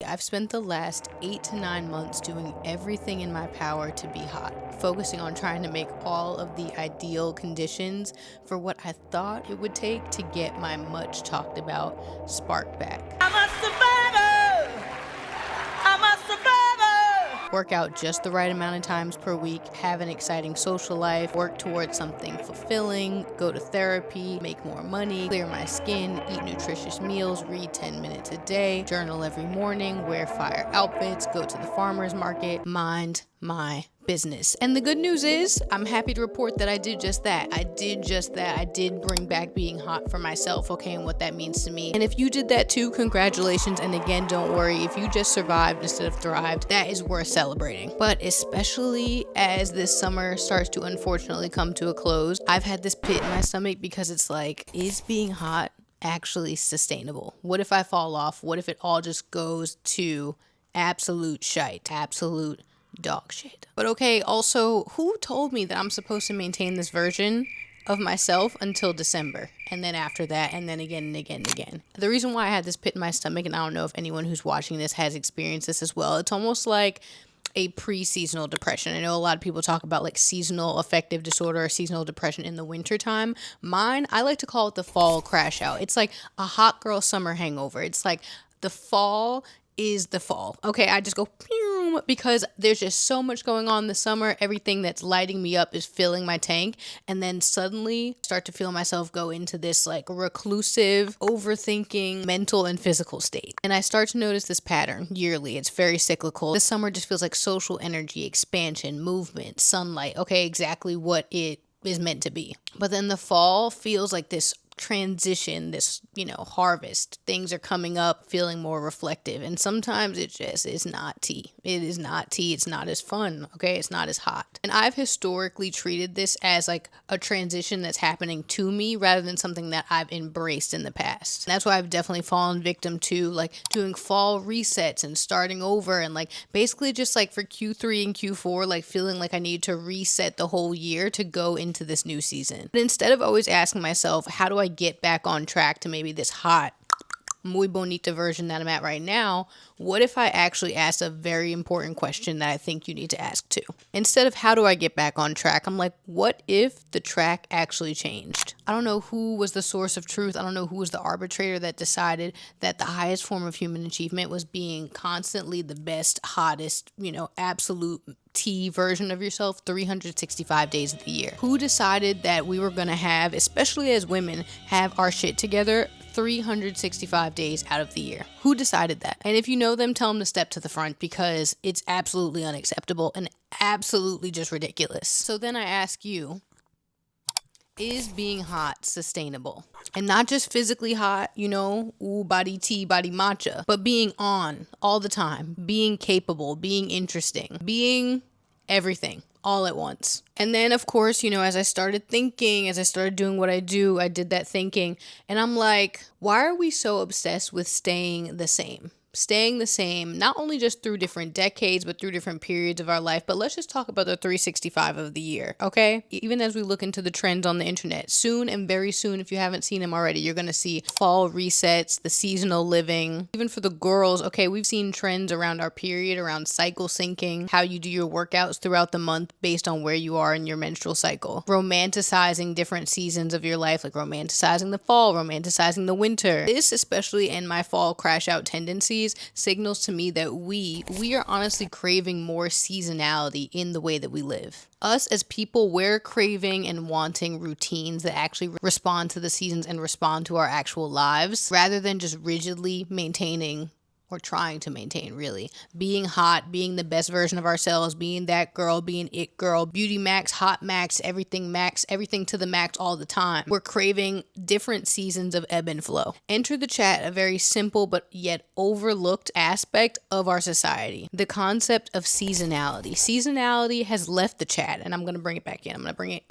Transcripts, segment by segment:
I've spent the last 8 to 9 months doing everything in my power to be hot, focusing on trying to make all of the ideal conditions for what I thought it would take to get my much talked about spark back. I'm a survivor! I'm a survivor! Work out just the right amount of times per week, have an exciting social life, work towards something fulfilling, go to therapy, make more money, clear my skin, eat nutritious meals, read 10 minutes a day, journal every morning, wear fire outfits, go to the farmer's market, mind my business. And the good news is, I'm happy to report that I did just that. I did bring back being hot for myself, okay, and what that means to me. And if you did that too, congratulations. And again, don't worry, if you just survived instead of thrived, that is worth celebrating. But especially as this summer starts to unfortunately come to a close, I've had this pit in my stomach because it's like, is being hot actually sustainable? What if I fall off? What if it all just goes to absolute shite, absolute dog shit? But okay, also, who told me that I'm supposed to maintain this version of myself until December, and then after that, and then again and again and again? The reason why I had this pit in my stomach, and I don't know if anyone who's watching this has experienced this as well, it's almost like a pre-seasonal depression. I know a lot of people talk about like seasonal affective disorder or seasonal depression in the winter time. Mine, I like to call it the fall crash out. It's like a hot girl summer hangover. It's like the fall is the fall. Okay, I just go pew, because there's just so much going on this summer. Everything that's lighting me up is filling my tank, and then suddenly start to feel myself go into this like reclusive, overthinking mental and physical state. And I start to notice this pattern yearly. It's very cyclical. This summer just feels like social energy, expansion, movement, sunlight. Okay, exactly what it is meant to be. But then the fall feels like this transition, this, harvest. Things are coming up, feeling more reflective. And sometimes it just is not tea. It is not tea. It's not as fun. Okay. It's not as hot. And I've historically treated this as like a transition that's happening to me rather than something that I've embraced in the past. And that's why I've definitely fallen victim to like doing fall resets and starting over, and like basically just like for Q3 and Q4, like feeling like I need to reset the whole year to go into this new season. But instead of always asking myself, how do I get back on track to maybe this hot, muy bonita version that I'm at right now, what if I actually asked a very important question that I think you need to ask too? Instead of how do I get back on track, I'm like, what if the track actually changed? I don't know who was the source of truth. I don't know who was the arbitrator that decided that the highest form of human achievement was being constantly the best, hottest, absolute T version of yourself 365 days of the year. Who decided that we were going to have, especially as women, have our shit together 365 days out of the year? Who decided that? And if you know them, tell them to step to the front, because it's absolutely unacceptable and absolutely just ridiculous. So then I ask you, is being hot sustainable? And not just physically hot, ooh, body tea, body matcha, but being on all the time, being capable, being interesting, being everything all at once. And then, of course, as I started thinking, as I started doing what I do, I did that thinking, and I'm like, why are we so obsessed with staying the same? Staying the same, not only just through different decades, but through different periods of our life. But let's just talk about the 365 of the year, okay? Even as we look into the trends on the internet, soon and very soon, if you haven't seen them already, you're going to see fall resets, the seasonal living. Even for the girls, okay, we've seen trends around our period, around cycle syncing, how you do your workouts throughout the month based on where you are in your menstrual cycle. Romanticizing different seasons of your life, like romanticizing the fall, romanticizing the winter. This, especially in my fall crash out tendencies, signals to me that we are honestly craving more seasonality in the way that we live. Us as people, we're craving and wanting routines that actually respond to the seasons and respond to our actual lives, rather than just rigidly maintaining, or trying to maintain, really, being hot, being the best version of ourselves, being that girl, being it girl, beauty max, hot max, everything to the max all the time. We're craving different seasons of ebb and flow. Enter the chat a very simple but yet overlooked aspect of our society: the concept of seasonality. Seasonality has left the chat, and I'm going to bring it back in. I'm going to bring it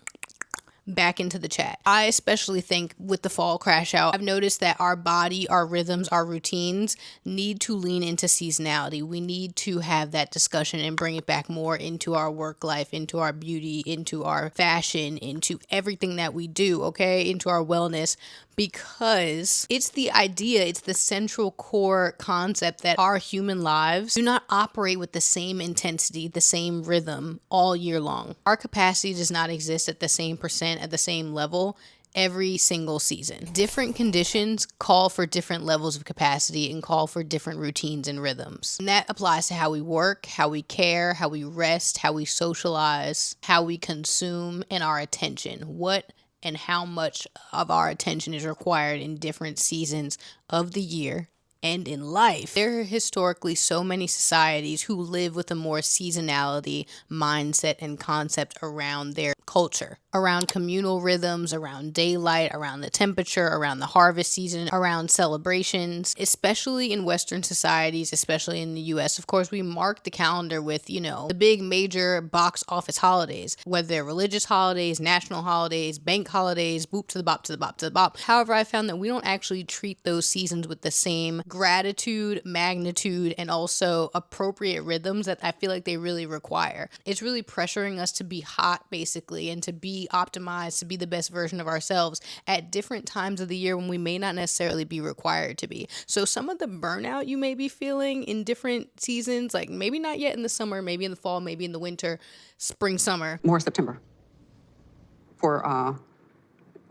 back into the chat. I especially think with the fall crash out, I've noticed that our body, our rhythms, our routines need to lean into seasonality. We need to have that discussion and bring it back more into our work life, into our beauty, into our fashion, into everything that we do, okay? Into our wellness, because it's the idea, it's the central core concept that our human lives do not operate with the same intensity, the same rhythm all year long. Our capacity does not exist at the same percent, at the same level every single season. Different conditions call for different levels of capacity and call for different routines and rhythms. And that applies to how we work, how we care, how we rest, how we socialize, how we consume, and our attention. What and how much of our attention is required in different seasons of the year and in life. There are historically so many societies who live with a more seasonality mindset and concept around their culture, around communal rhythms, around daylight, around the temperature, around the harvest season, around celebrations, especially in Western societies, especially in the US. Of course, we mark the calendar with, the big major box office holidays, whether they're religious holidays, national holidays, bank holidays, boop to the bop to the bop to the bop. However, I found that we don't actually treat those seasons with the same gratitude, magnitude, and also appropriate rhythms that I feel like they really require. It's really pressuring us to be hot, basically, and to be optimized, to be the best version of ourselves at different times of the year when we may not necessarily be required to be. So some of the burnout you may be feeling in different seasons, like maybe not yet in the summer, maybe in the fall, maybe in the winter, spring, summer. More September.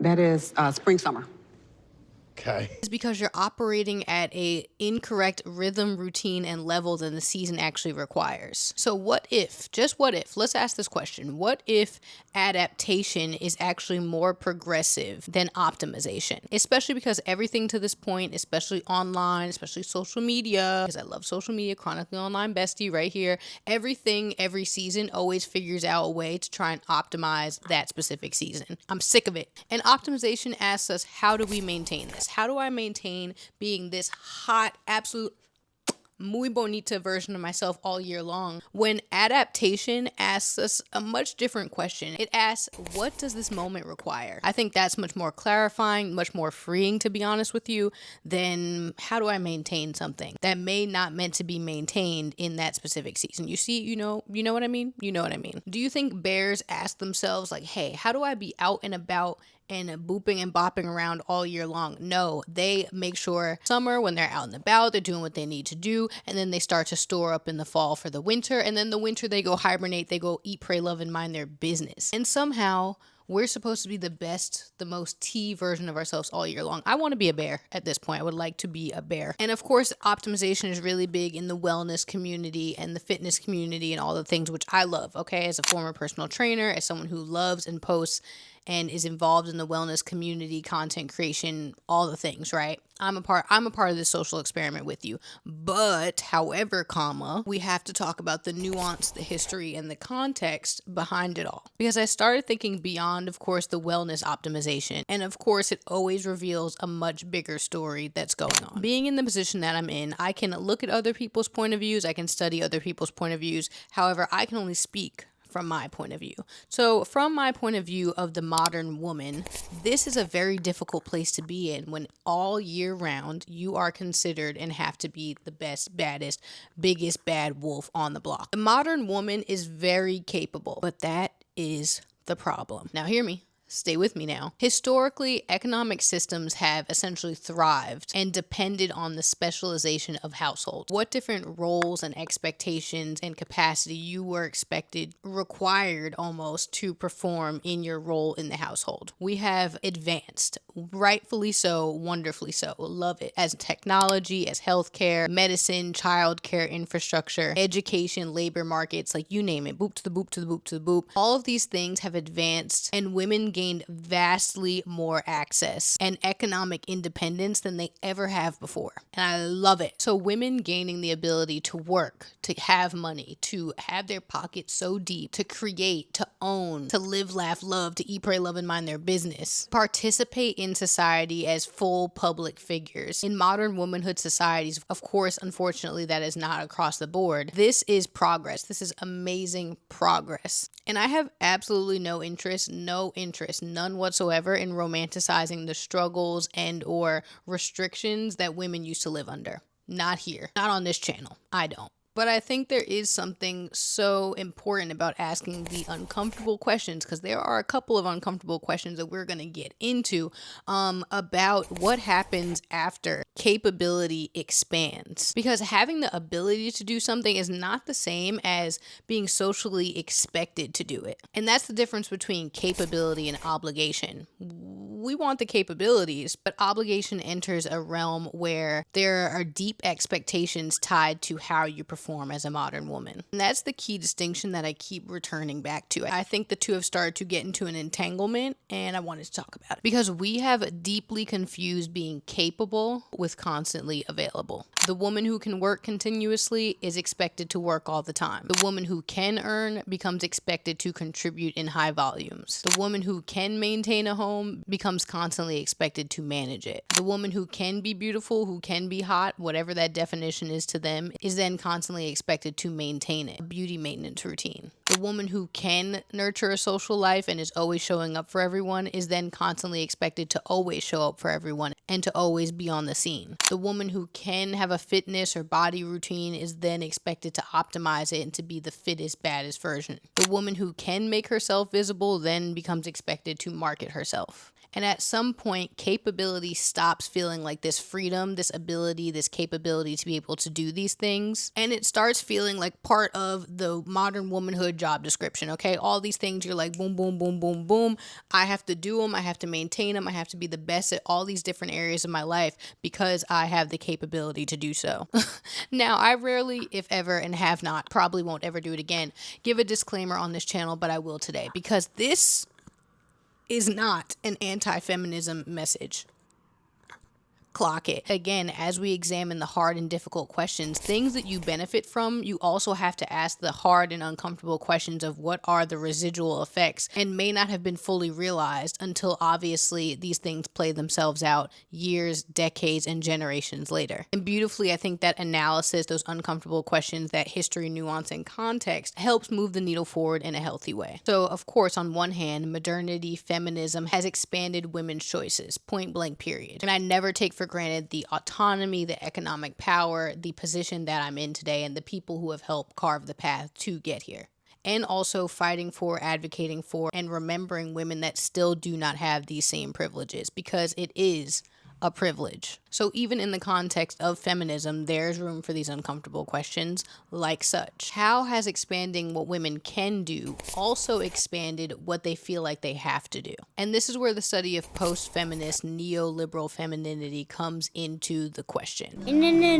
That is spring, summer. Okay. Is because you're operating at a incorrect rhythm, routine, and level than the season actually requires. So what if, just what if, let's ask this question. What if adaptation is actually more progressive than optimization? Especially because everything to this point, especially online, especially social media, because I love social media, chronically online bestie right here. Everything, every season always figures out a way to try and optimize that specific season. I'm sick of it. And optimization asks us, how do we maintain this? How do I maintain being this hot, absolute muy bonita version of myself all year long, when adaptation asks us a much different question? It asks, what does this moment require? I think that's much more clarifying, much more freeing, to be honest with you, than how do I maintain something that may not meant to be maintained in that specific season. You see, you know what I mean? You know what I mean. Do you think bears ask themselves like, hey, how do I be out and about and booping and bopping around all year long? No, they make sure summer, when they're out and about, they're doing what they need to do, and then they start to store up in the fall for the winter, and then the winter they go hibernate, they go eat, pray, love, and mind their business. And somehow we're supposed to be the best, the most T version of ourselves all year long. I want to be a bear at this point. I would like to be a bear. And of course, optimization is really big in the wellness community and the fitness community and all the things which I love, okay? As a former personal trainer, as someone who loves and posts and is involved in the wellness community, content creation, all the things, right? I'm a part of this social experiment with you. But, however, we have to talk about the nuance, the history, and the context behind it all. Because I started thinking beyond, of course, the wellness optimization. And of course, it always reveals a much bigger story that's going on. Being in the position that I'm in, I can look at other people's point of views, I can study other people's point of views. However, I can only speak from my point of view. So from my point of view of the modern woman, this is a very difficult place to be in when all year round you are considered and have to be the best, baddest, biggest bad wolf on the block. The modern woman is very capable, but that is the problem. Now hear me. Stay with me now. Historically, economic systems have essentially thrived and depended on the specialization of households. What different roles and expectations and capacity you were required almost to perform in your role in the household. We have advanced, rightfully so, wonderfully so, love it, as technology, as healthcare, medicine, childcare, infrastructure, education, labor markets, like you name it, boop to the boop to the boop to the boop. All of these things have advanced and women gained vastly more access and economic independence than they ever have before. And I love it. So women gaining the ability to work, to have money, to have their pockets so deep, to create, to own, to live, laugh, love, to eat, pray, love, and mind their business, participate in society as full public figures. In modern womanhood societies, of course, unfortunately, that is not across the board. This is progress. This is amazing progress. And I have absolutely no interest interest, none whatsoever, in romanticizing the struggles and or restrictions that women used to live under. Not here. Not on this channel. I don't. But I think there is something so important about asking the uncomfortable questions, because there are a couple of uncomfortable questions that we're going to get into about what happens after capability expands. Because having the ability to do something is not the same as being socially expected to do it. And that's the difference between capability and obligation. We want the capabilities, but obligation enters a realm where there are deep expectations tied to how you perform as a modern woman. And that's the key distinction that I keep returning back to. I think the two have started to get into an entanglement, and I wanted to talk about it because we have deeply confused being capable with constantly available. The woman who can work continuously is expected to work all the time. The woman who can earn becomes expected to contribute in high volumes. The woman who can maintain a home becomes constantly expected to manage it. The woman who can be beautiful, who can be hot, whatever that definition is to them, is then constantly expected to maintain it. A beauty maintenance routine. The woman who can nurture a social life and is always showing up for everyone is then constantly expected to always show up for everyone and to always be on the scene. The woman who can have a fitness or body routine is then expected to optimize it and to be the fittest, baddest version. The woman who can make herself visible then becomes expected to market herself. And at some point, capability stops feeling like this freedom, this ability, this capability to be able to do these things. And it starts feeling like part of the modern womanhood job description, okay? All these things, you're like, boom, boom, boom, boom, boom. I have to do them. I have to maintain them. I have to be the best at all these different areas of my life because I have the capability to do so. Now, I rarely, if ever, and have not, probably won't ever do it again, give a disclaimer on this channel, but I will today because this is not an anti-feminism message. Clock it. Again, as we examine the hard and difficult questions, things that you benefit from, you also have to ask the hard and uncomfortable questions of what are the residual effects and may not have been fully realized until obviously these things play themselves out years, decades, and generations later. And beautifully, I think that analysis, those uncomfortable questions, that history, nuance, and context helps move the needle forward in a healthy way. So, of course, on one hand, modernity, feminism has expanded women's choices, point blank period. And I never take for granted the autonomy, the economic power, the position that I'm in today, and the people who have helped carve the path to get here. And also fighting for, advocating for, and remembering women that still do not have these same privileges, because it is a privilege. So even in the context of feminism, there's room for these uncomfortable questions like such. How has expanding what women can do also expanded what they feel like they have to do? And this is where the study of post-feminist neoliberal femininity comes into the question. Okay,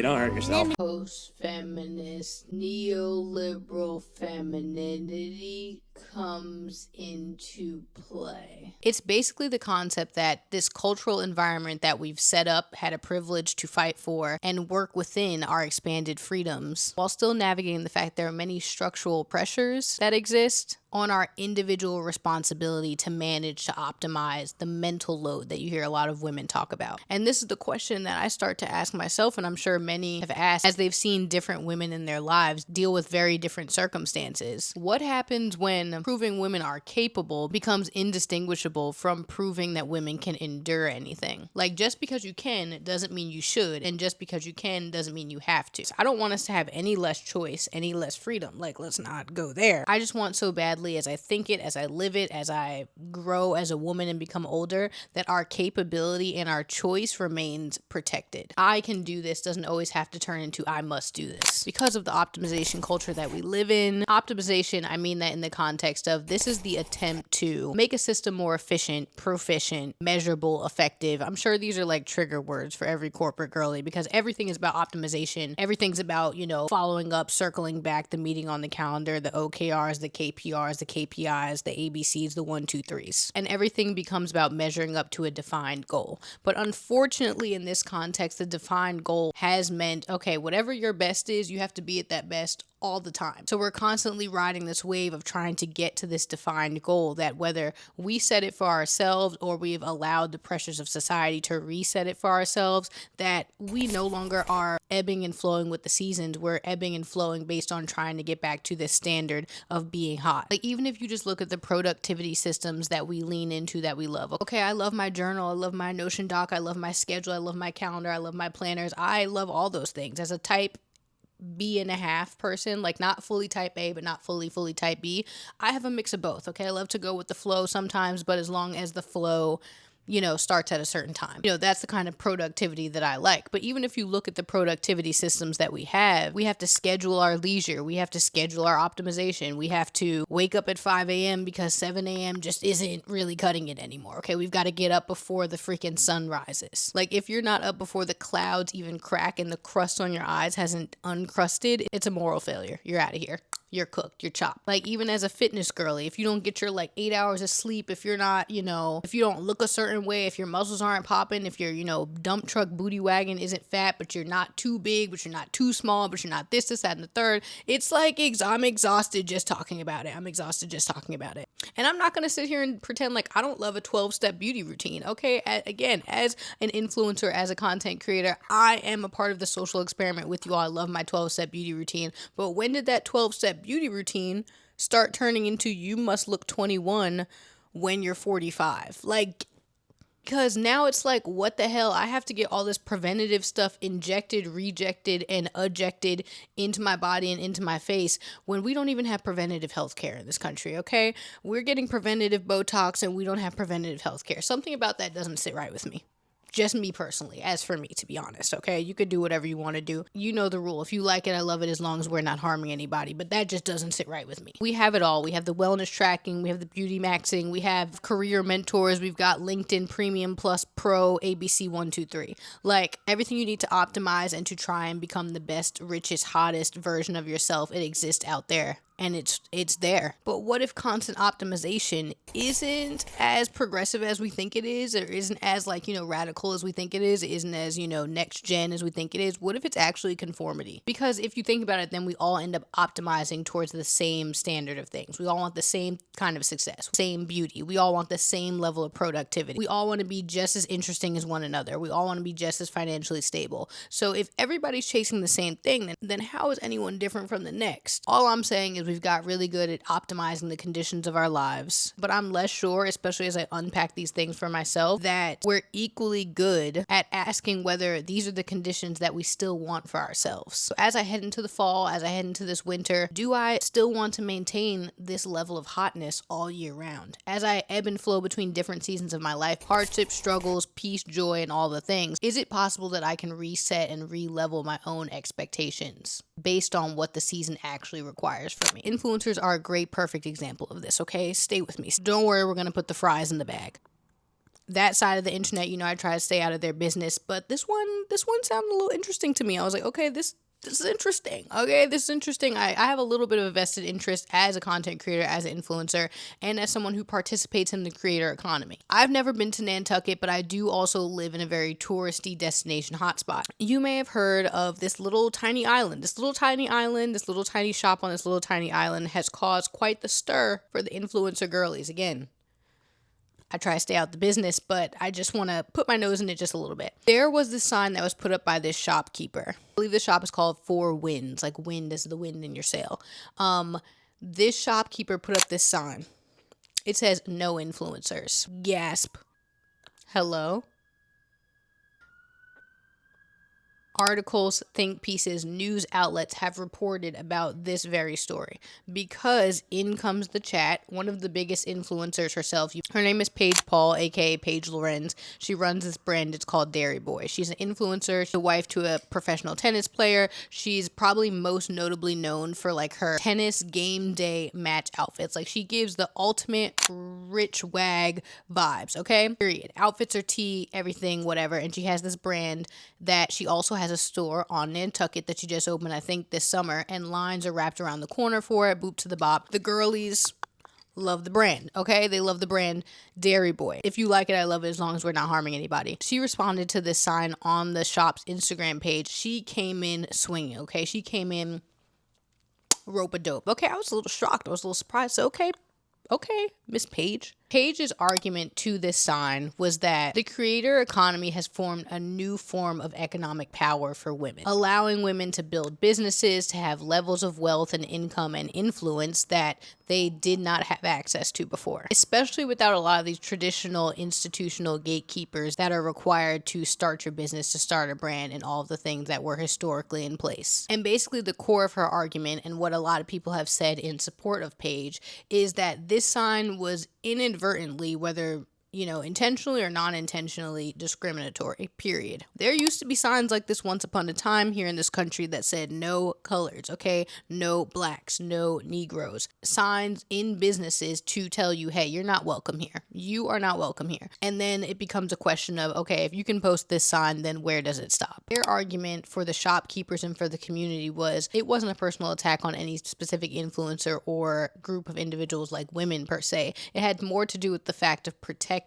don't hurt yourself. Post-feminist neoliberal femininity comes into play. It's basically the concept that this cultural environment that we've set up, had a privilege to fight for, and work within our expanded freedoms, while still navigating the fact there are many structural pressures that exist on our individual responsibility to manage to optimize the mental load that you hear a lot of women talk about. And this is the question that I start to ask myself, and I'm sure many have asked as they've seen different women in their lives deal with very different circumstances. What happens when proving women are capable becomes indistinguishable from proving that women can endure anything? Like, just because you can doesn't mean you should, and just because you can doesn't mean you have to. So I don't want us to have any less choice, any less freedom. Like, let's not go there. I just want so badly, as I think it, as I live it, as I grow as a woman and become older, that our capability and our choice remains protected. I can do this doesn't always have to turn into I must do this. Because of the optimization culture that we live in, optimization, I mean that in the context of this is the attempt to make a system more efficient, proficient, measurable, effective. I'm sure these are like trigger words for every corporate girly because everything is about optimization. Everything's about, following up, circling back, the meeting on the calendar, the OKRs, the KPRs, bars, the KPIs, the ABCs, the 1, 2, 3s. And everything becomes about measuring up to a defined goal. But unfortunately, in this context, the defined goal has meant, okay, whatever your best is, you have to be at that best all the time. So we're constantly riding this wave of trying to get to this defined goal that whether we set it for ourselves or we've allowed the pressures of society to reset it for ourselves, that we no longer are ebbing and flowing with the seasons. We're ebbing and flowing based on trying to get back to this standard of being hot. Like, even if you just look at the productivity systems that we lean into that we love. Okay, I love my journal, I love my Notion doc, I love my schedule, I love my calendar, I love my planners. I love all those things. As a type B.5 person, like not fully type A, but not fully type B, I have a mix of both. Okay, I love to go with the flow sometimes, but as long as the flow, starts at a certain time. That's the kind of productivity that I like. But even if you look at the productivity systems that we have to schedule our leisure. We have to schedule our optimization. We have to wake up at 5 a.m. because 7 a.m. just isn't really cutting it anymore. Okay, we've got to get up before the freaking sun rises. Like, if you're not up before the clouds even crack and the crust on your eyes hasn't uncrusted, it's a moral failure. You're out of here. You're cooked, you're chopped. Like, even as a fitness girly, if you don't get your 8 hours of sleep, if you're not, if you don't look a certain way, if your muscles aren't popping, if your, dump truck booty wagon isn't fat, but you're not too big, but you're not too small, but you're not this, that, and the third, it's like, I'm exhausted just talking about it. And I'm not going to sit here and pretend like I don't love a 12-step beauty routine. Okay, again, as an influencer, as a content creator, I am a part of the social experiment with you all. I love my 12-step beauty routine. But when did that 12-step beauty routine start turning into you must look 21 when you're 45? Like, because now it's like, what the hell? I have to get all this preventative stuff injected, rejected, and ejected into my body and into my face when we don't even have preventative health care in this country, okay? We're getting preventative Botox and we don't have preventative health care. Something about that doesn't sit right with me. Just me personally, as for me, to be honest, okay? You could do whatever you want to do. You know the rule. If you like it, I love it, as long as we're not harming anybody. But that just doesn't sit right with me. We have it all. We have the wellness tracking. We have the beauty maxing. We have career mentors. We've got LinkedIn Premium Plus Pro, ABC 1, 2, 3. Like, everything you need to optimize and to try and become the best, richest, hottest version of yourself, it exists out there. And it's there. But what if constant optimization isn't as progressive as we think it is, or isn't as radical as we think it is, it isn't as next gen as we think it is? What if it's actually conformity? Because if you think about it, then we all end up optimizing towards the same standard of things. We all want the same kind of success, same beauty. We all want the same level of productivity. We all want to be just as interesting as one another. We all want to be just as financially stable. So if everybody's chasing the same thing, then how is anyone different from the next? All I'm saying is we've got really good at optimizing the conditions of our lives, but I'm less sure, especially as I unpack these things for myself, that we're equally good at asking whether these are the conditions that we still want for ourselves. So as I head into the fall, as I head into this winter, do I still want to maintain this level of hotness all year round? As I ebb and flow between different seasons of my life, hardships, struggles, peace, joy, and all the things, is it possible that I can reset and re-level my own expectations based on what the season actually requires from me? Influencers are a great, perfect example of this, okay? Stay with me. Don't worry, we're going to put the fries in the bag. That side of the internet, I try to stay out of their business, but this one sounded a little interesting to me. I was like, okay, this is interesting. Okay, this is interesting. I have a little bit of a vested interest as a content creator, as an influencer, and as someone who participates in the creator economy. I've never been to Nantucket, but I do also live in a very touristy destination hotspot. You may have heard of this little tiny island. This little tiny shop on this little tiny island has caused quite the stir for the influencer girlies. Again, I try to stay out the business, but I just want to put my nose in it just a little bit. There was this sign that was put up by this shopkeeper. I believe the shop is called Four Winds, like wind is the wind in your sail. This shopkeeper put up this sign. It says, "No influencers." Gasp. Hello? Articles, think pieces, news outlets have reported about this very story because in comes the chat, one of the biggest influencers herself. Her name is Paige Paul, aka Paige Lorenz. She runs this brand. It's called Dairy Boy. She's an influencer. She's the wife to a professional tennis player. She's probably most notably known for her tennis game day match outfits. She gives the ultimate rich wag vibes, okay? Period. Outfits are tea, everything, whatever. And she has this brand that she also has a store on Nantucket that she just opened, I think, this summer, and lines are wrapped around the corner for it, boop to the bop. The girlies love the brand, okay? They love the brand Dairy Boy. If you like it, I love it as long as we're not harming anybody. She responded to this sign on the shop's Instagram page. She came in swinging, okay? She came in rope-a-dope. Okay, I was a little shocked. I was a little surprised. So, okay, Miss Page. Page's argument to this sign was that the creator economy has formed a new form of economic power for women, allowing women to build businesses, to have levels of wealth and income and influence that they did not have access to before, especially without a lot of these traditional institutional gatekeepers that are required to start your business, to start a brand, and all of the things that were historically in place. And basically the core of her argument, and what a lot of people have said in support of Page, is that this sign was inadvertently, whether intentionally or non-intentionally, discriminatory, period. There used to be signs like this once upon a time here in this country that said no colors, okay? No blacks, no Negroes. Signs in businesses to tell you, hey, you're not welcome here. You are not welcome here. And then it becomes a question of, okay, if you can post this sign, then where does it stop? Their argument for the shopkeepers and for the community was it wasn't a personal attack on any specific influencer or group of individuals like women per se. It had more to do with the fact of protecting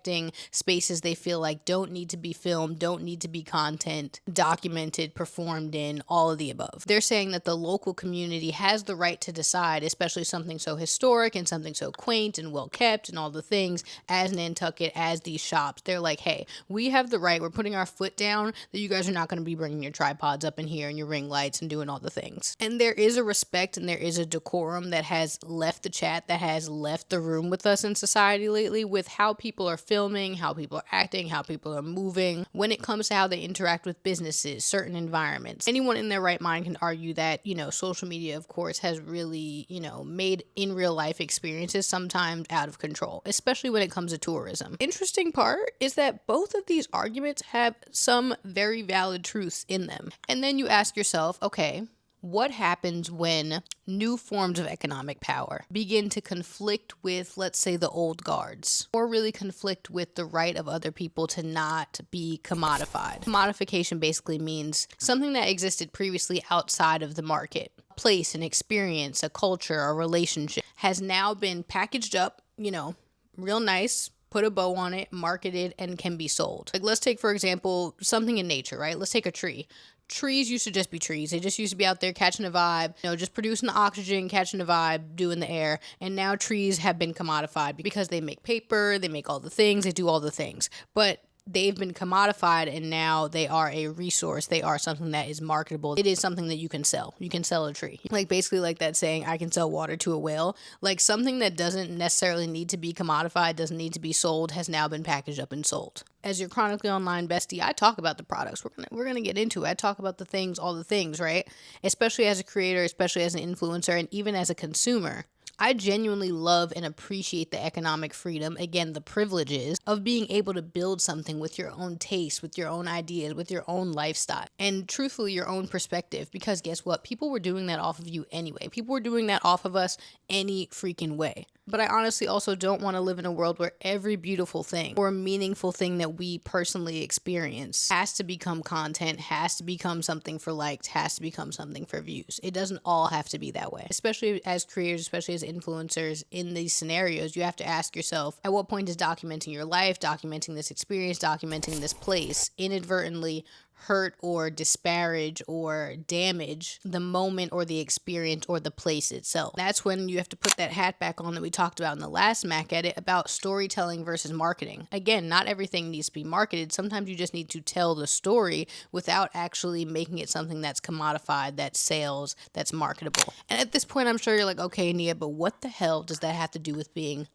spaces they feel like don't need to be filmed, don't need to be content documented, performed in, all of the above. They're saying that the local community has the right to decide, especially something so historic and something so quaint and well kept and all the things as Nantucket, as these shops. They're like, hey, we have the right, we're putting our foot down that you guys are not going to be bringing your tripods up in here and your ring lights and doing all the things. And there is a respect and there is a decorum that has left the chat, that has left the room with us in society lately, with how people are filming, how people are acting, how people are moving, when it comes to how they interact with businesses, certain environments. Anyone in their right mind can argue that, social media, of course, has really, made in real life experiences sometimes out of control, especially when it comes to tourism. Interesting part is that both of these arguments have some very valid truths in them. And then you ask yourself, okay, what happens when new forms of economic power begin to conflict with, let's say, the old guards, or really conflict with the right of other people to not be commodified? Commodification basically means something that existed previously outside of the market. A place, an experience, a culture, a relationship has now been packaged up, real nice, put a bow on it, marketed, and can be sold. Like, let's take, for example, something in nature, right? Let's take a tree. Trees used to just be trees. They just used to be out there catching a vibe, just producing the oxygen, catching a vibe, doing the air. And now trees have been commodified because they make paper, they make all the things, they do all the things. But they've been commodified and now they are a resource. They are something that is marketable. It is something that you can sell. You can sell a tree. Like basically like that saying, I can sell water to a whale. Like something that doesn't necessarily need to be commodified, doesn't need to be sold, has now been packaged up and sold. As your chronically online bestie, I talk about the products. We're gonna get into it. I talk about the things, all the things, right? Especially as a creator, especially as an influencer, and even as a consumer. I genuinely love and appreciate the economic freedom, again, the privileges of being able to build something with your own taste, with your own ideas, with your own lifestyle, and truthfully your own perspective, because guess what? People were doing that off of you anyway. People were doing that off of us any freaking way. But I honestly also don't want to live in a world where every beautiful thing or meaningful thing that we personally experience has to become content, has to become something for likes, has to become something for views. It doesn't all have to be that way. Especially as creators, especially as influencers in these scenarios, you have to ask yourself, at what point does documenting your life, documenting this experience, documenting this place inadvertently hurt or disparage or damage the moment or the experience or the place itself? That's when you have to put that hat back on that we talked about in the last M.A.C. edit about storytelling versus marketing. Again, not everything needs to be marketed. Sometimes you just need to tell the story without actually making it something that's commodified, that's sales, that's marketable. And at this point, I'm sure you're like, okay, Nia, but what the hell does that have to do with being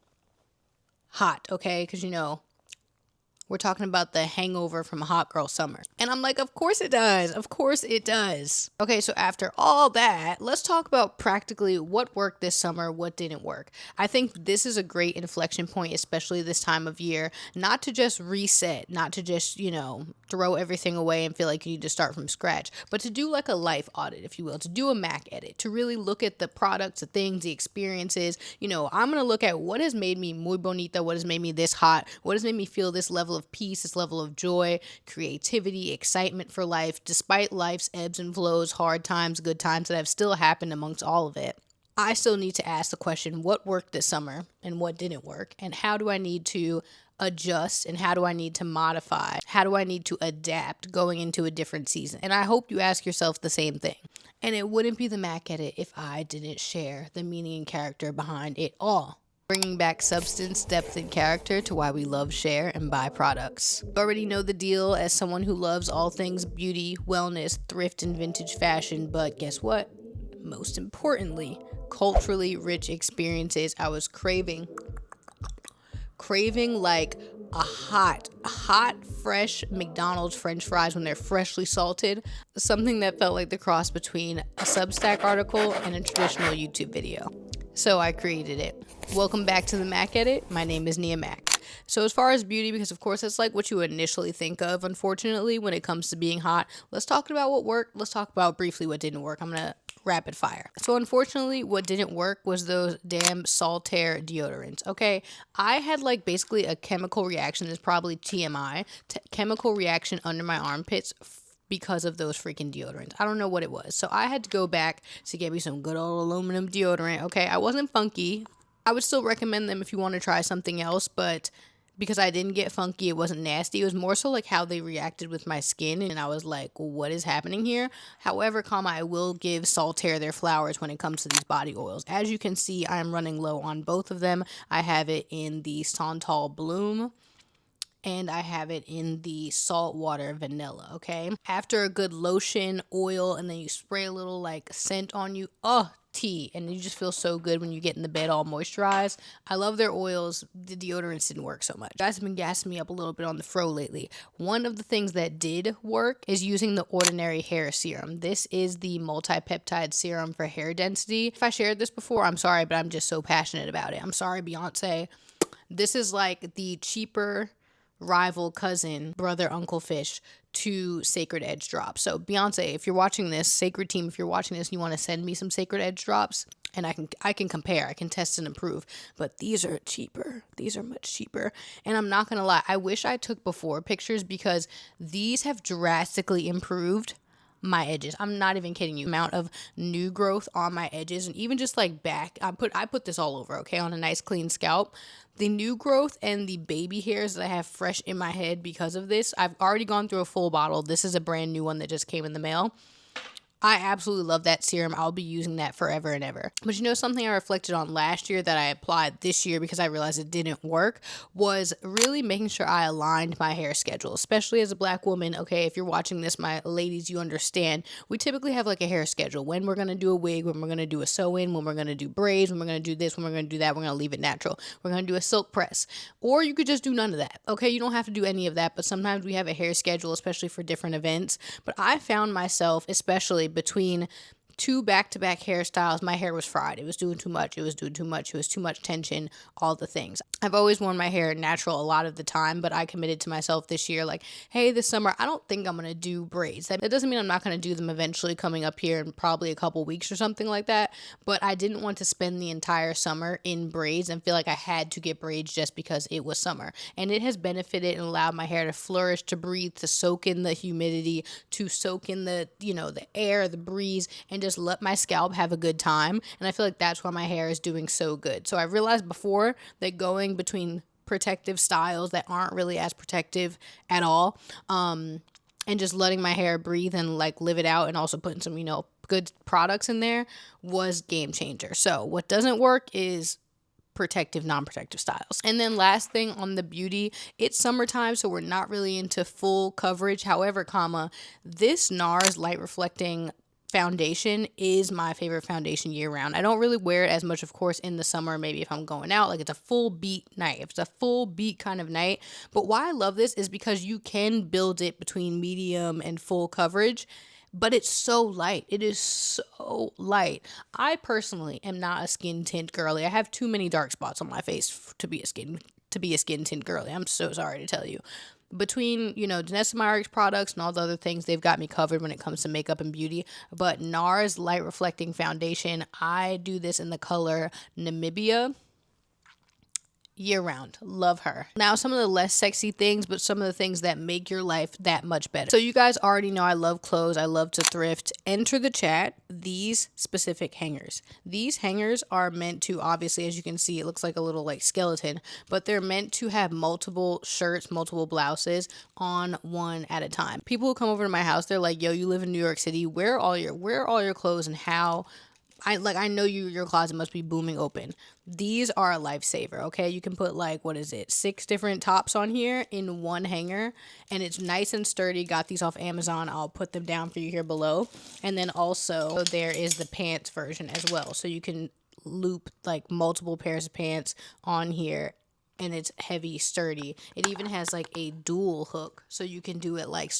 hot, okay? Because, we're talking about the hangover from Hot Girl Summer. And I'm like, of course it does. Of course it does. Okay, so after all that, let's talk about practically what worked this summer, what didn't work. I think this is a great inflection point, especially this time of year, not to just reset, not to just, throw everything away and feel like you need to start from scratch, but to do like a life audit, if you will, to do a M.A.C. edit, to really look at the products, the things, the experiences. I'm going to look at what has made me muy bonita, what has made me this hot, what has made me feel this level of peace, this level of joy, creativity, excitement for life, despite life's ebbs and flows, hard times, good times that have still happened amongst all of it. I still need to ask the question, what worked this summer and what didn't work? And how do I need to adjust, and how do I need to modify? How do I need to adapt going into a different season? And I hope you ask yourself the same thing. And it wouldn't be the Mac Edit if I didn't share the meaning and character behind it all. Bringing back substance, depth, and character to why we love, share, and buy products. You already know the deal as someone who loves all things beauty, wellness, thrift, and vintage fashion, but guess what? Most importantly, culturally rich experiences. I was craving like a hot, fresh McDonald's French fries when they're freshly salted. Something that felt like the cross between a Substack article and a traditional YouTube video. So I created it. Welcome back to the Mac Edit. My name is Nia Mac. So as far as beauty, because of course that's like what you initially think of, unfortunately, when it comes to being hot, let's talk about what worked. Let's talk about briefly what didn't work. I'm going to rapid fire. So unfortunately, what didn't work was those damn Saltaire deodorants. Okay, I had like basically a chemical reaction. It's probably TMI, chemical reaction under my armpits because of those freaking deodorants. I don't know what it was. So I had to go back to get me some good old aluminum deodorant. Okay, I wasn't funky. I would still recommend them if you want to try something else, but because I didn't get funky, it wasn't nasty. It was more so like how they reacted with my skin, and I was like, what is happening here? However, I will give Saltaire their flowers when it comes to these body oils. As you can see, I am running low on both of them. I have it in the Santal Bloom, and I have it in the saltwater vanilla, okay? After a good lotion, oil, and then you spray a little like scent on you, tea, and you just feel so good when you get in the bed all moisturized. I love their oils. The deodorants didn't work so much. You guys have been gassing me up a little bit on the fro lately. One of the things that did work is using the Ordinary Hair Serum. This is the multi-peptide serum for hair density. If I shared this before, I'm sorry, but I'm just so passionate about it. I'm sorry, Beyonce. This is like the cheaper rival, cousin, brother, uncle fish to Sacred Edge drops. So Beyonce, if you're watching this, Sacred Team, if you're watching this and you want to send me some Sacred Edge drops, and I can compare, I can test and improve, but these are cheaper. These are much cheaper. And I'm not going to lie, I wish I took before pictures because these have drastically improved my edges. I'm not even kidding you. Amount of new growth on my edges, and even just like back. I put this all over, okay, on a nice clean scalp. The new growth and the baby hairs that I have fresh in my head because of this, I've already gone through a full bottle. This is a brand new one that just came in the mail. I absolutely love that serum. I'll be using that forever and ever. But you know, something I reflected on last year that I applied this year because I realized it didn't work was really making sure I aligned my hair schedule, especially as a Black woman. Okay, if you're watching this, my ladies, you understand. We typically have like a hair schedule. When we're going to do a wig, when we're going to do a sew-in, when we're going to do braids, when we're going to do this, when we're going to do that, we're going to leave it natural. We're going to do a silk press. Or you could just do none of that. Okay, you don't have to do any of that, but sometimes we have a hair schedule, especially for different events. But I found myself, especially between two back-to-back hairstyles, my hair was fried. It was doing too much. It was too much tension, all the things. I've always worn my hair natural a lot of the time, but I committed to myself this year, like, hey, this summer, I don't think I'm going to do braids. That doesn't mean I'm not going to do them eventually coming up here in probably a couple weeks or something like that, but I didn't want to spend the entire summer in braids and feel like I had to get braids just because it was summer. And it has benefited and allowed my hair to flourish, to breathe, to soak in the humidity, to soak in the, the air, the breeze, and just let my scalp have a good time. And I feel like that's why my hair is doing so good. So I realized before that going between protective styles that aren't really as protective at all, and just letting my hair breathe and like live it out, and also putting some, good products in there was game changer. So what doesn't work is protective, non-protective styles. And then last thing on the beauty, it's summertime, so we're not really into full coverage. However, this NARS light reflecting foundation is my favorite foundation year round. I don't really wear it as much, of course, in the summer, maybe if I'm going out, like it's a full beat night. If it's a full beat kind of night. But why I love this is because you can build it between medium and full coverage, but it's so light. It is so light. I personally am not a skin tint girly. I have too many dark spots on my face to be a skin tint girly. I'm so sorry to tell you. Between, Danessa Meyer's products and all the other things, they've got me covered when it comes to makeup and beauty. But NARS Light Reflecting Foundation, I do this in the color Namibia. year round. Love her. Now, some of the less sexy things, but some of the things that make your life that much better. So you guys already know I love clothes. I love to thrift. Enter the chat these specific hangers. These hangers are meant to, obviously, as you can see, it looks like a little like skeleton, but they're meant to have multiple shirts, multiple blouses on one at a time. People who come over to my house, they're like, yo, you live in New York City. Where are all your clothes, and how I know your closet must be booming open. These are a lifesaver, okay? You can put 6 different tops on here in one hanger, and it's nice and sturdy. Got these off Amazon. I'll put them down for you here below. And then also there is the pants version as well. So you can loop like multiple pairs of pants on here, and it's heavy, sturdy. It even has like a dual hook, so you can do it like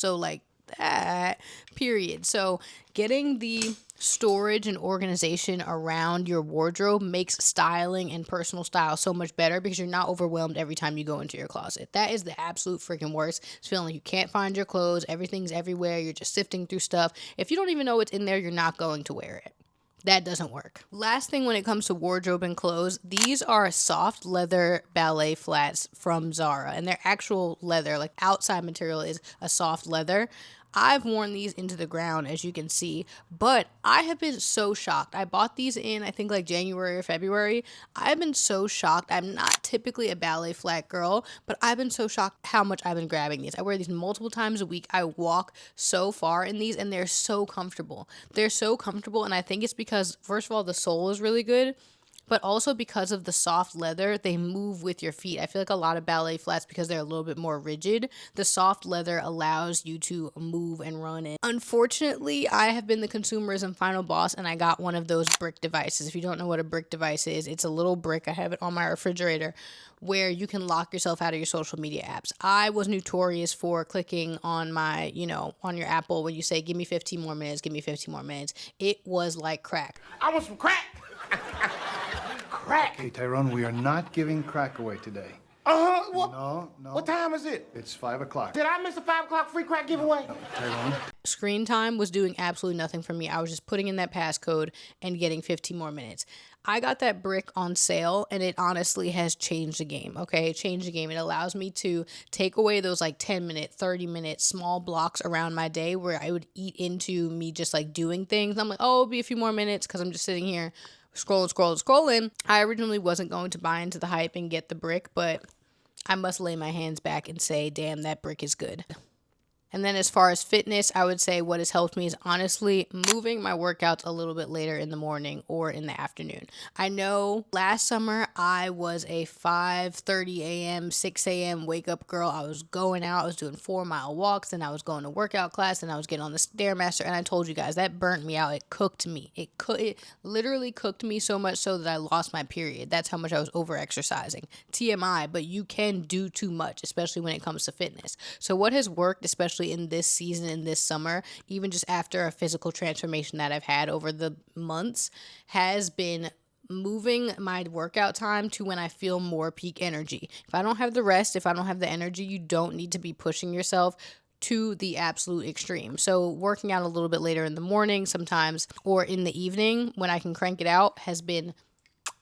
that, period. So getting the storage and organization around your wardrobe makes styling and personal style so much better, because you're not overwhelmed every time you go into your closet. That is the absolute freaking worst. It's feeling like you can't find your clothes, everything's everywhere, you're just sifting through stuff. If you don't even know what's in there, you're not going to wear it. That doesn't work. Last thing when it comes to wardrobe and clothes, these are soft leather ballet flats from Zara, and their actual leather, like outside material, is a soft leather. I've worn these into the ground, as you can see, but I have been so shocked. I bought these in, I think, like January or February. I've been so shocked. I'm not typically a ballet flat girl, but I've been so shocked how much I've been grabbing these. I wear these multiple times a week. I walk so far in these, and they're so comfortable. They're so comfortable, and I think it's because, first of all, the sole is really good, but also because of the soft leather, they move with your feet. I feel like a lot of ballet flats, because they're a little bit more rigid, the soft leather allows you to move and run in. Unfortunately, I have been the consumerism final boss, and I got one of those brick devices. If you don't know what a brick device is, it's a little brick. I have it on my refrigerator, where you can lock yourself out of your social media apps. I was notorious for clicking on my, on your Apple when you say, give me 15 more minutes, give me 15 more minutes. It was like crack. I want some crack. Crack. Hey, Tyrone, we are not giving crack away today. What? No. What time is it? It's 5 o'clock. Did I miss a 5 o'clock free crack giveaway? Tyrone? Screen time was doing absolutely nothing for me. I was just putting in that passcode and getting 15 more minutes. I got that brick on sale, and it honestly has changed the game, okay? It changed the game. It allows me to take away those 10-minute, 30-minute small blocks around my day where I would eat into me just doing things. I'm like, oh, it'll be a few more minutes because I'm just sitting here scrolling. I originally wasn't going to buy into the hype and get the brick, but I must lay my hands back and say, damn, that brick is good. And then as far as fitness, I would say what has helped me is honestly moving my workouts a little bit later in the morning or in the afternoon. I know last summer I was a 5:30 a.m., 6 a.m. wake up girl. I was going out, I was doing 4-mile walks, and I was going to workout class, and I was getting on the Stairmaster, and I told you guys that burnt me out. It cooked me. It literally cooked me so much so that I lost my period. That's how much I was over exercising. TMI, but you can do too much, especially when it comes to fitness. So what has worked, especially in this season, in this summer, even just after a physical transformation that I've had over the months, has been moving my workout time to when I feel more peak energy. If I don't have the rest, if I don't have the energy, you don't need to be pushing yourself to the absolute extreme. So working out a little bit later in the morning sometimes, or in the evening when I can crank it out, has been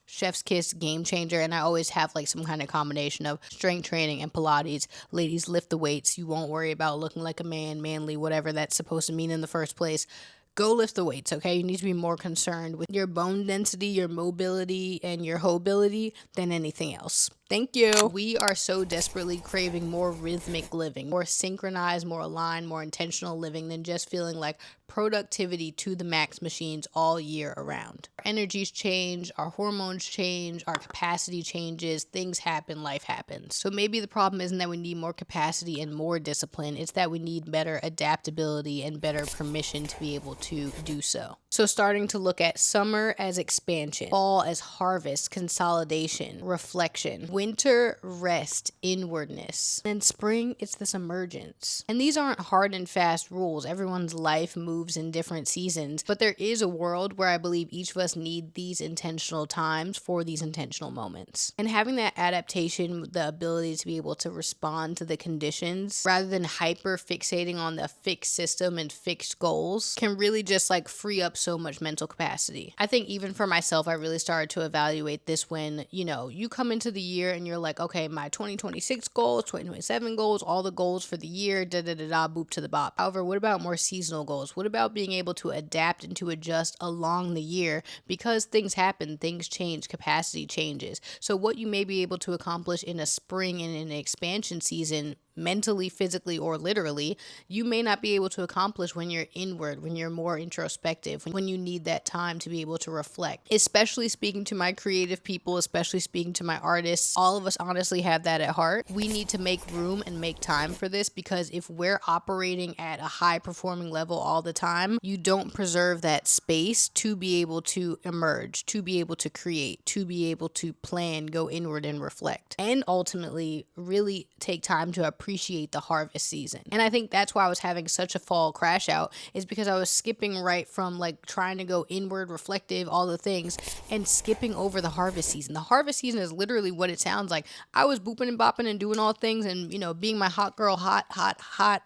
chef's kiss, game changer. And I always have some kind of combination of strength training and Pilates. Ladies, lift the weights. You won't worry about looking like a man, manly, whatever that's supposed to mean in the first place. Go lift the weights, okay? You need to be more concerned with your bone density, your mobility, and your hobility than anything else. Thank you. We are so desperately craving more rhythmic living, more synchronized, more aligned, more intentional living than just feeling like productivity to the max machines all year around. Our energies change, our hormones change, our capacity changes, things happen, life happens. So maybe the problem isn't that we need more capacity and more discipline, it's that we need better adaptability and better permission to be able to do so. So starting to look at summer as expansion, fall as harvest, consolidation, reflection, winter, rest, inwardness. Then spring, it's this emergence. And these aren't hard and fast rules. Everyone's life moves in different seasons, but there is a world where I believe each of us need these intentional times for these intentional moments. And having that adaptation, the ability to be able to respond to the conditions rather than hyper fixating on the fixed system and fixed goals can really just free up so much mental capacity. I think even for myself, I really started to evaluate this when, you come into the year year and you're like, okay, my 2026 goals, 2027 goals, all the goals for the year, boop to the bop. However, what about more seasonal goals? What about being able to adapt and to adjust along the year because things happen, things change, capacity changes. So what you may be able to accomplish in a spring and in an expansion season, mentally, physically, or literally, you may not be able to accomplish when you're inward, when you're more introspective, when you need that time to be able to reflect. Especially speaking to my creative people, especially speaking to my artists, all of us honestly have that at heart. We need to make room and make time for this, because if we're operating at a high performing level all the time, you don't preserve that space to be able to emerge, to be able to create, to be able to plan, go inward and reflect, and ultimately really take time to appreciate the harvest season. And I think that's why I was having such a fall crash out, is because I was skipping right from like trying to go inward, reflective, all the things, and skipping over the harvest season. The harvest season is literally what it sounds like. I was booping and bopping and doing all things and, you know, being my hot girl, hot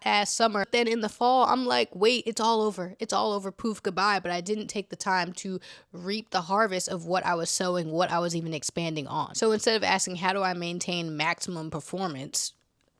ass summer. Then in the fall, I'm like, wait, it's all over. It's all over. Poof, goodbye. But I didn't take the time to reap the harvest of what I was sowing, what I was even expanding on. So instead of asking, how do I maintain maximum performance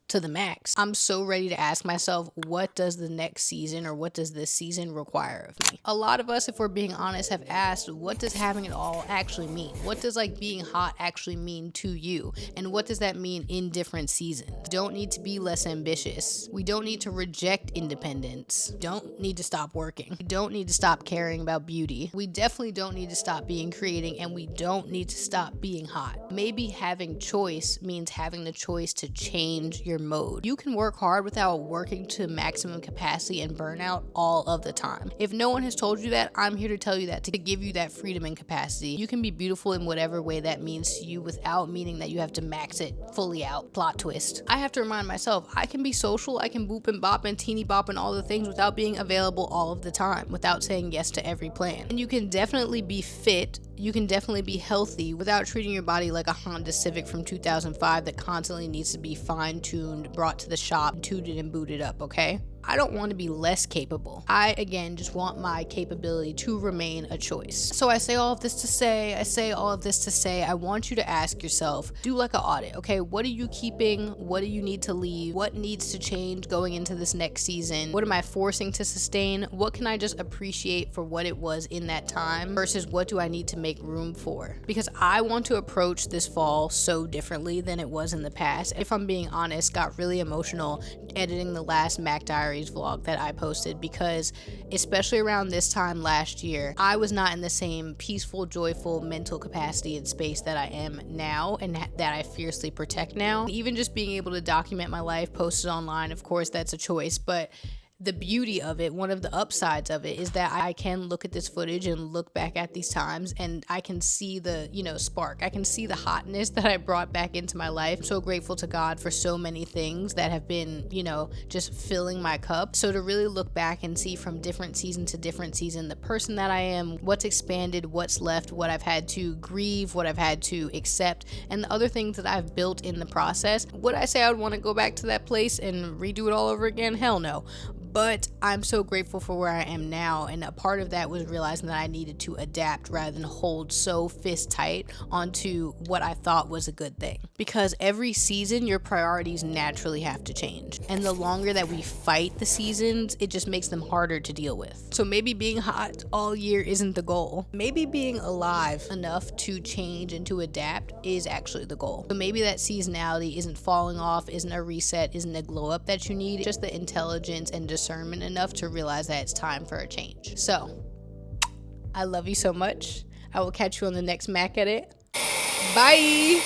to the max, I'm so ready to ask myself, what does the next season, or what does this season require of me? A lot of us, if we're being honest, have asked, what does having it all actually mean? What does like being hot actually mean to you? And what does that mean in different seasons? We don't need to be less ambitious. We don't need to reject independence. We don't need to stop working. We don't need to stop caring about beauty. We definitely don't need to stop being creating, and we don't need to stop being hot. Maybe having choice means having the choice to change your mode. You can work hard without working to maximum capacity and burnout all of the time. If no one has told you that, I'm here to tell you that, to give you that freedom and capacity. You can be beautiful in whatever way that means to you without meaning that you have to max it fully out. Plot twist. I have to remind myself, I can be social, I can boop and bop and teeny bop and all the things without being available all of the time, without saying yes to every plan. And you can definitely be fit, you can definitely be healthy without treating your body like a Honda Civic from 2005 that constantly needs to be fine-tuned, brought to the shop, tooted and booted up, okay? I don't want to be less capable. I, again, just want my capability to remain a choice. So I say all of this to say, I want you to ask yourself, do like an audit, okay? What are you keeping? What do you need to leave? What needs to change going into this next season? What am I forcing to sustain? What can I just appreciate for what it was in that time versus what do I need to make room for? Because I want to approach this fall so differently than it was in the past. If I'm being honest, got really emotional editing the last Mac Diaries vlog that I posted, because especially around this time last year, I was not in the same peaceful, joyful mental capacity and space that I am now, and that I fiercely protect now. Even just being able to document my life, post it online, of course that's a choice, but the beauty of it, one of the upsides of it, is that I can look at this footage and look back at these times and I can see the, spark. I can see the hotness that I brought back into my life. I'm so grateful to God for so many things that have been, just filling my cup. So to really look back and see from different season to different season, the person that I am, what's expanded, what's left, what I've had to grieve, what I've had to accept, and the other things that I've built in the process. Would I say I would want to go back to that place and redo it all over again? Hell no. But I'm so grateful for where I am now, and a part of that was realizing that I needed to adapt rather than hold so fist tight onto what I thought was a good thing. Because every season, your priorities naturally have to change. And the longer that we fight the seasons, it just makes them harder to deal with. So maybe being hot all year isn't the goal. Maybe being alive enough to change and to adapt is actually the goal. So maybe that seasonality isn't falling off, isn't a reset, isn't a glow up that you need, just the intelligence and discernment enough to realize that it's time for a change. So I love you so much. I will catch you on the next Mac Edit. Bye.